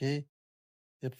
che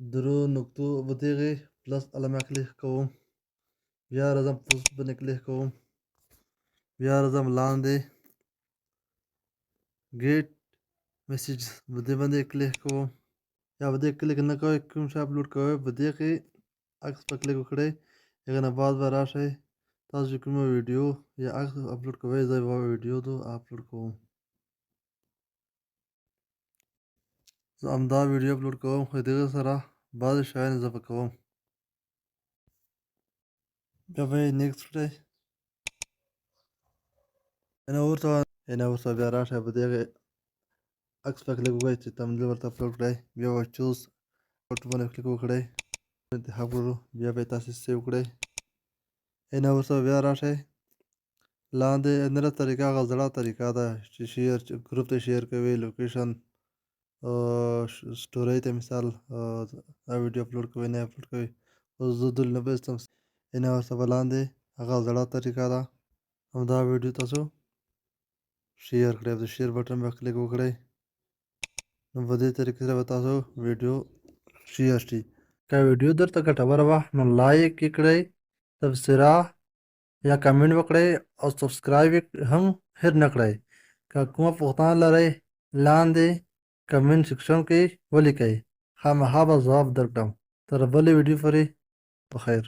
درو نقطو بدیگه پلاس علامه click کوم بیا راځم پوسټ باندې کلیک کوم بیا راځم لاندې ګیټ میسج باندې کلیک کوم یا باندې کلیک نه کوئ کوم شی اپلوډ کوئ باندې کې عکس په کلیک وکړئ هغه نه بعد به راشئ تاسو چې کومه ویډیو یا عکس اپلوډ کوئ زه یوه ویډیو دو اپلوډ کوم زه همدا ویډیو اپلوډ کوم خو د هغه سره بعضې شیان اضافه کوم بیا به یې نیکسټ کړئ یعنې ورته بیا راشئ په دغې عکس په کلیک وکړئ چې تمدل ورته اپلوډ کړئ بیا به چوز فوټو باندې کلیک وکړئ انتخاب کړو بیا به یې تاسې سیو کړئ یعنې ورته بیا راشئ لاندې نره طریقه هغه زړه طریقه ده چې شیر ګروپ ته شیر کوي لوکیشن سټوري ته مثال دا ویډیو اپلوډ کوي نه اپلوډ کوي اوس زه دلته به استم یعنې ورته به لاندې هغه زړه طریقه ده همدا ویډیو تاسو شیر کړئ د شیر بټن به کلیک وکړئ نو په دې طریقې سره به تاسو ویډیو شیر شي که ویډیو درته ګټوره وه نو لایک یې کړئ تبصره یا کمنټ وکړئ او سبسکرایب هم هېر نه کړئ که کومه پوښتنه لرئ لاندې کمنټ سیکشن کې ولیکئ خامخا به ځواب درکړم تر بلې ویډیو پورې بخیر